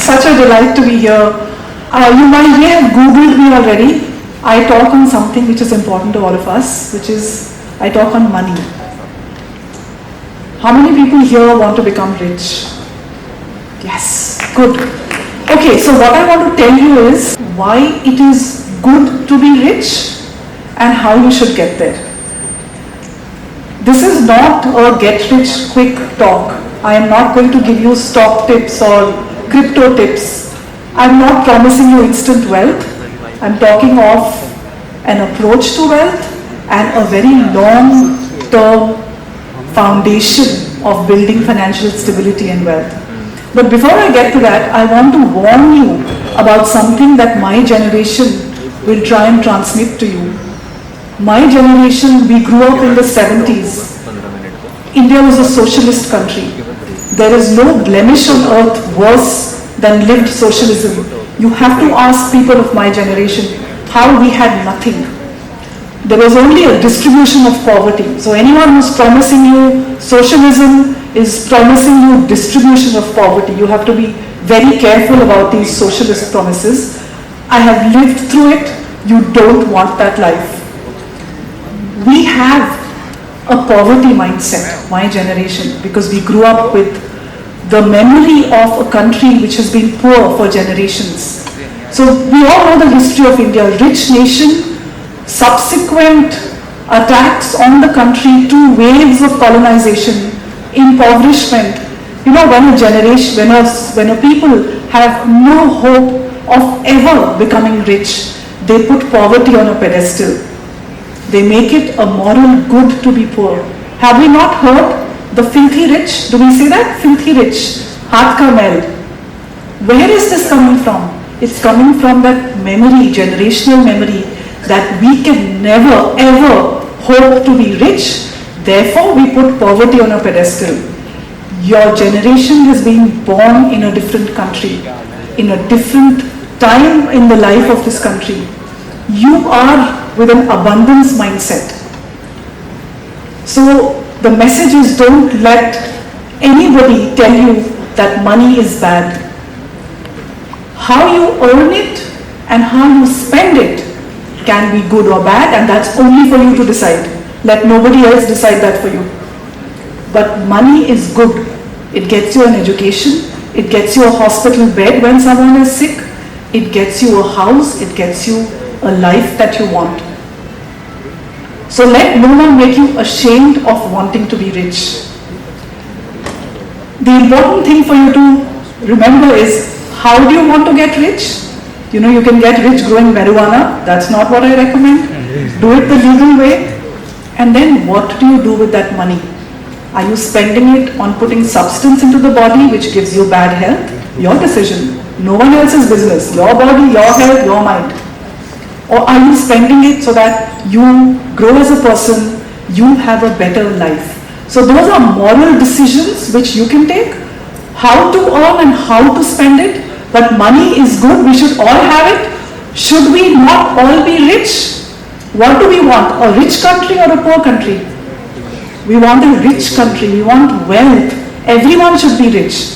such a delight to be here. You may have Googled me already. I talk on something which is important to all of us, which is I talk on money. How many people here want to become rich? Yes, good. Okay, so what I want to tell you is why it is good to be rich and how you should get there. This is not a get rich quick talk. I am not going to give you stock tips or crypto tips. I'm not promising you instant wealth. I'm talking of an approach to wealth and a very long-term foundation of building financial stability and wealth. But before I get to that, I want to warn you about something that my generation will try and transmit to you. My generation, we grew up in the 70s. India was a socialist country. There is no blemish on earth worse than lived socialism. You have to ask people of my generation how we had nothing. There was only a distribution of poverty. So anyone who's promising you socialism is promising you distribution of poverty. You have to be very careful about these socialist promises. I have lived through it. You don't want that life. We have a poverty mindset, my generation, because we grew up with the memory of a country which has been poor for generations. So we all know the history of India, rich nation, subsequent attacks on the country, 2 waves of colonization, impoverishment. You know, when a generation, when a people have no hope of ever becoming rich, they put poverty on a pedestal. They make it a moral good to be poor. Have we not heard the filthy rich? Do we say that? Filthy rich. Haath ka mail. Where is this coming from? It's coming from that memory, generational memory, that we can never ever hope to be rich. Therefore, we put poverty on a pedestal. Your generation has been born in a different country, in a different time in the life of this country. You are with an abundance mindset. So the message is, don't let anybody tell you that money is bad. How you earn it and how you spend it can be good or bad, and that's only for you to decide. Let nobody else decide that for you. But money is good. It gets you an education. It gets you a hospital bed when someone is sick. It gets you a house. It gets you a life that you want. So let no one make you ashamed of wanting to be rich. The important thing for you to remember is, how do you want to get rich? You know, you can get rich growing marijuana. That's not what I recommend. Do it the legal way. And then what do you do with that money? Are you spending it on putting substance into the body which gives you bad health? Your decision. No one else's business. Your body, your health, your mind. Or are you spending it so that you grow as a person, you have a better life? So those are moral decisions which you can take. How to earn and how to spend it. But money is good, we should all have it. Should we not all be rich? What do we want? A rich country or a poor country? We want a rich country, we want wealth. Everyone should be rich.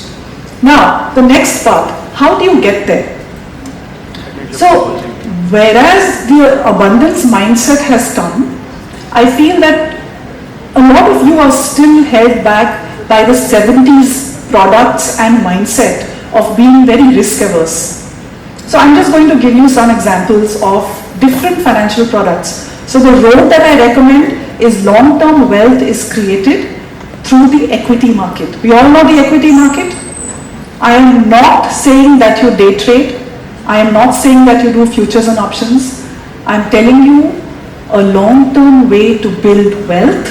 Now, the next part, how do you get there? So, whereas the abundance mindset has come, I feel that a lot of you are still held back by the 70s products and mindset of being very risk averse. So I'm just going to give you some examples of different financial products. So the road that I recommend is long-term wealth is created through the equity market. We all know the equity market. I am not saying that you day trade. I am not saying that you do futures and options. I am telling you a long-term way to build wealth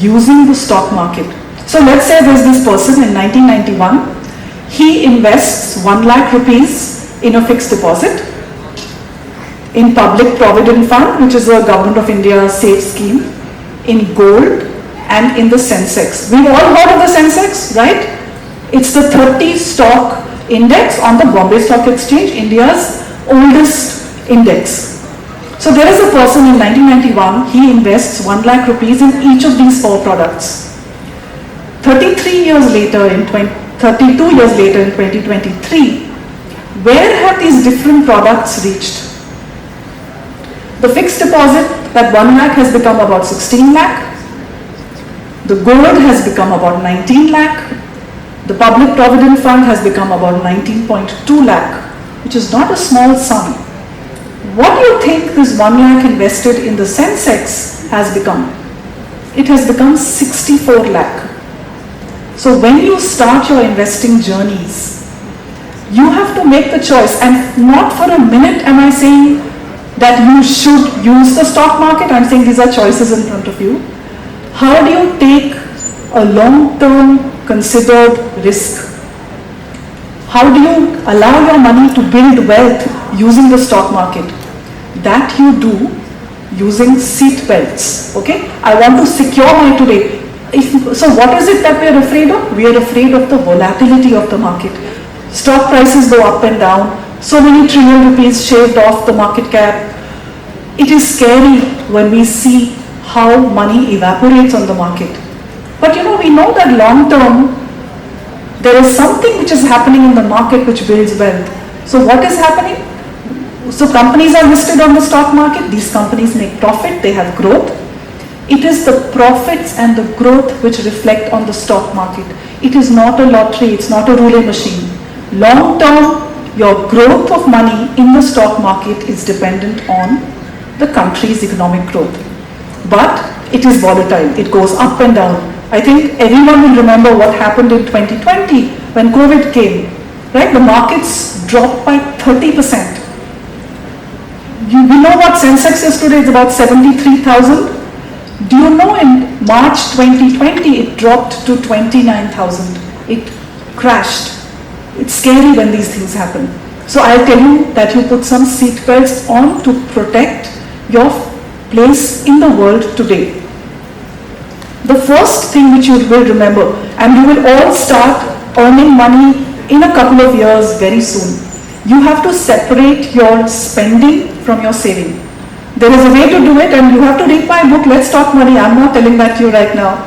using the stock market. So let's say there's this person in 1991. He invests 1 lakh rupees in a fixed deposit in Public Provident Fund, which is a Government of India safe scheme, in gold and in the Sensex. We've all heard of the Sensex, right? It's the 30 stock index on the Bombay Stock Exchange, India's oldest index. So there is a person in 1991, he invests 1 lakh rupees in each of these 4 products. 33 years later, in 32 years later in 2023, where have these different products reached? The fixed deposit, that 1 lakh has become about 16 lakh. The gold has become about 19 lakh. The public provident fund has become about 19.2 lakh, which is not a small sum. What do you think this 1 lakh invested in the Sensex has become? It has become 64 lakh. So when you start your investing journeys, you have to make the choice, and not for a minute am I saying that you should use the stock market. I'm saying these are choices in front of you. How do you take a long-term considered risk? How do you allow your money to build wealth using the stock market? That you do using seat belts. Okay? I want to secure my today. So what is it that we are afraid of? We are afraid of the volatility of the market. Stock prices go up and down. So many trillion rupees shaved off the market cap. It is scary when we see how money evaporates on the market. But we know that long term, there is something which is happening in the market which builds wealth. So what is happening? So companies are listed on the stock market. These companies make profit. They have growth. It is the profits and the growth which reflect on the stock market. It is not a lottery. It's not a roulette machine. Long term, your growth of money in the stock market is dependent on the country's economic growth. But it is volatile. It goes up and down. I think everyone will remember what happened in 2020 when COVID came. Right? The markets dropped by 30%. We know what Sensex is today. It's about 73,000. Do you know in March 2020 it dropped to 29,000. It crashed. It's scary when these things happen. So I'll tell you that you put some seat belts on to protect your place in the world today. The first thing which you will remember, and you will all start earning money in a couple of years very soon, you have to separate your spending from your saving. There is a way to do it, and you have to read my book, Let's Talk Money. I'm not telling that to you right now.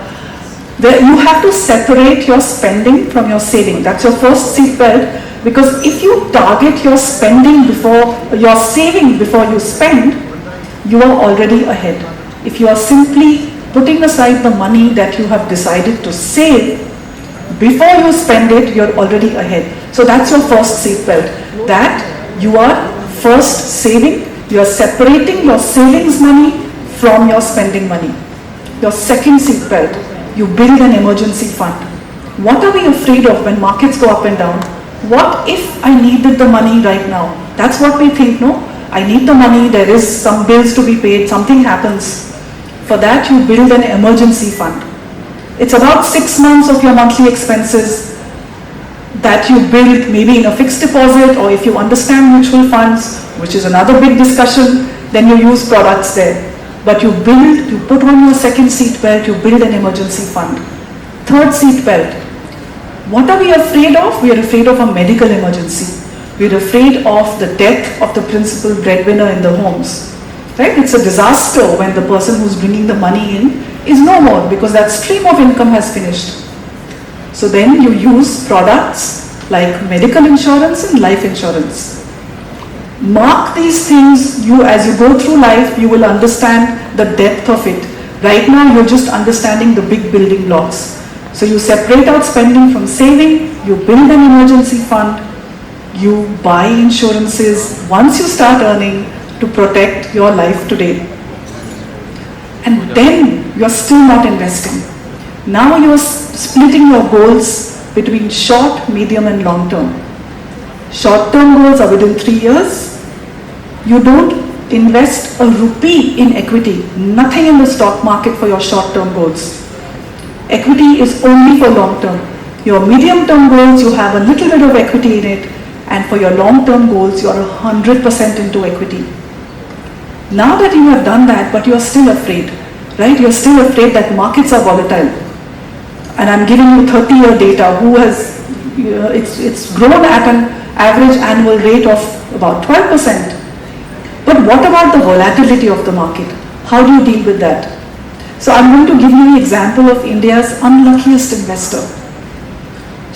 You have to separate your spending from your saving. That's your first seat belt, because if you target your spending before your saving before you spend, you are already ahead. If you are simply putting aside the money that you have decided to save before you spend it, you're already ahead. So that's your first seat belt. That you are first saving, you are separating your savings money from your spending money. Your second seat belt, you build an emergency fund. What are we afraid of when markets go up and down? What if I needed the money right now? That's what we think, no? I need the money, there is some bills to be paid, something happens. For that you build an emergency fund. It's about 6 months of your monthly expenses that you build maybe in a fixed deposit, or if you understand mutual funds, which is another big discussion, then you use products there. But you put on your second seat belt, you build an emergency fund. Third seat belt. What are we afraid of? We are afraid of a medical emergency. We are afraid of the death of the principal breadwinner in the homes. Right? It's a disaster when the person who's bringing the money in is no more, because that stream of income has finished. So then you use products like medical insurance and life insurance. Mark these things. As you go through life, you will understand the depth of it. Right now you're just understanding the big building blocks. So you separate out spending from saving, you build an emergency fund, you buy insurances once you start earning to protect your life today. And then you're still not investing. Now you're splitting your goals between short, medium and long term. Short-term goals are within 3 years. You don't invest a rupee in equity, nothing in the stock market for your short-term goals. Equity is only for long-term. Your medium-term goals, you have a little bit of equity in it, and for your long-term goals, you are 100% into equity. Now that you have done that, but you are still afraid, right? You are still afraid that markets are volatile. And I'm giving you 30-year data. It's grown at an average annual rate of about 12%. But what about the volatility of the market? How do you deal with that? So I'm going to give you an example of India's unluckiest investor.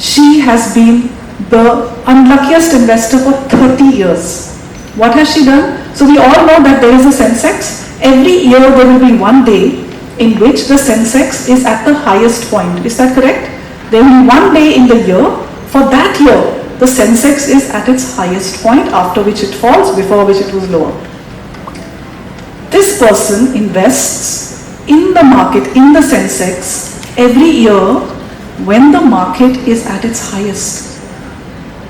she has been the unluckiest investor for 30 years. What has she done? So we all know that there is a Sensex. Every year there will be one day in which the Sensex is at the highest point. Is that correct? There will be one day in the year. For that year, the Sensex is at its highest point, after which it falls, before which it was lower. This person invests in the market, in the Sensex, every year when the market is at its highest.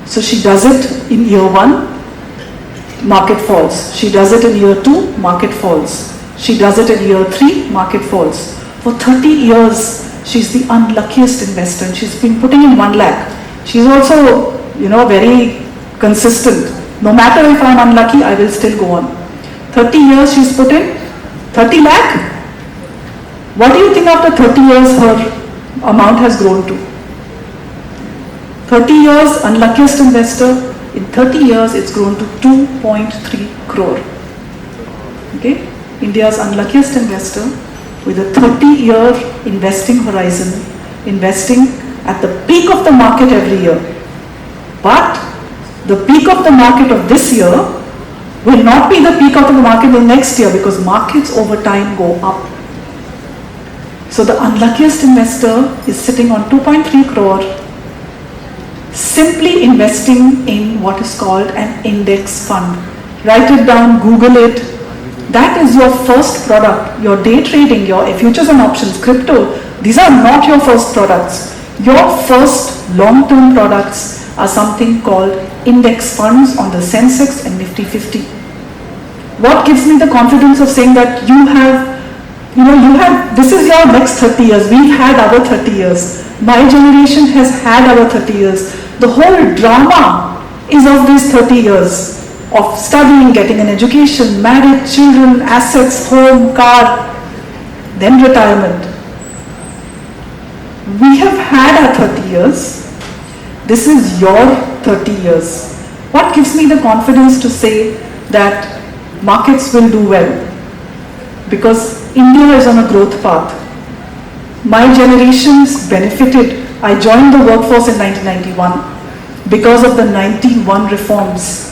So she does it in year 1, market falls. She does it in year 2, market falls. She does it in year 3, market falls. For 30 years, she's the unluckiest investor, and she's been putting in 1 lakh. She's also, very consistent. No matter if I'm unlucky, I will still go on. 30 years she's put in 30 lakh. What do you think after 30 years her amount has grown to? 30 years, unluckiest investor. In 30 years, it's grown to 2.3 crore. Okay? India's unluckiest investor with a 30-year investing horizon, investing at the peak of the market every year. But the peak of the market of this year will not be the peak of the market the next year, because markets over time go up. So the unluckiest investor is sitting on 2.3 crore, simply investing in what is called an index fund. Write it down, Google it. That is your first product. Your day trading, your futures and options, crypto, these are not your first products. Your first long-term products are something called index funds on the Sensex and Nifty 50. What gives me the confidence of saying that this is your next 30 years. We've had our 30 years. My generation has had our 30 years. The whole drama is of these 30 years of studying, getting an education, marriage, children, assets, home, car, then retirement. We have had our 30 years. This is your 30 years. What gives me the confidence to say that markets will do well? Because India is on a growth path. My generations benefited. I joined the workforce in 1991 because of the 91 reforms.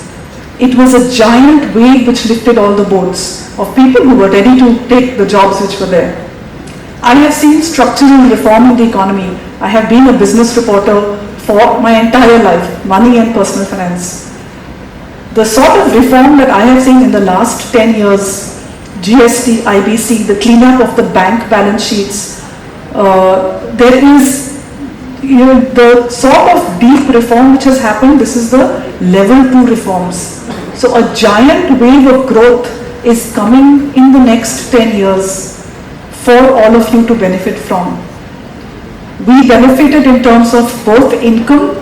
It was a giant wave which lifted all the boats of people who were ready to take the jobs which were there. I have seen structural reform in the economy. I have been a business reporter for my entire life, money and personal finance. The sort of reform that I have seen in the last 10 years, GST, IBC, the cleanup of the bank balance sheets, there is the sort of deep reform which has happened. This is the level 2 reforms. So a giant wave of growth is coming in the next 10 years for all of you to benefit from. We benefited in terms of both income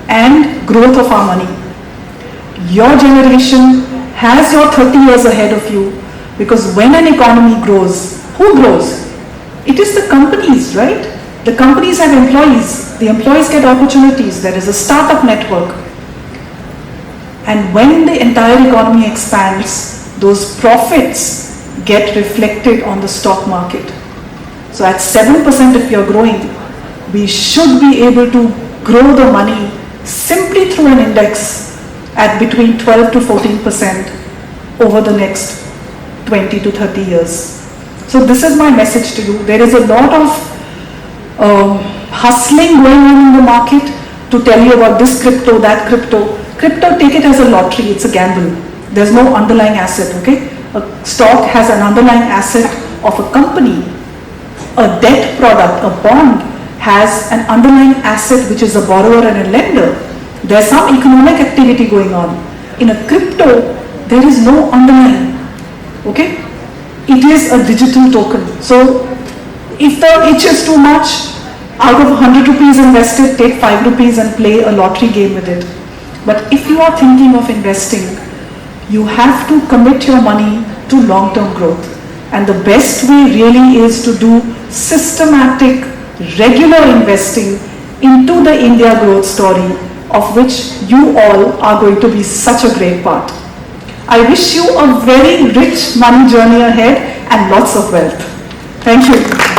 and growth of our money. Your generation has your 30 years ahead of you, because when an economy grows, who grows? It is the companies, right? The companies have employees. The employees get opportunities. There is a startup network. And when the entire economy expands, those profits get reflected on the stock market. So at 7% if you're growing, we should be able to grow the money simply through an index at between 12 to 14% over the next 20 to 30 years. So this is my message to you. There is a lot of hustling going on in the market to tell you about this crypto, that crypto. Crypto, take it as a lottery, it's a gamble. There's no underlying asset, okay? A stock has an underlying asset of a company. A debt product, a bond, has an underlying asset which is a borrower and a lender. There's some economic activity going on. In a crypto, there is no underlying, okay? It is a digital token. So if the itch is too much, out of 100 rupees invested, take 5 rupees and play a lottery game with it. But if you are thinking of investing, you have to commit your money to long-term growth. And the best way really is to do systematic, regular investing into the India growth story, of which you all are going to be such a great part. I wish you a very rich money journey ahead and lots of wealth. Thank you.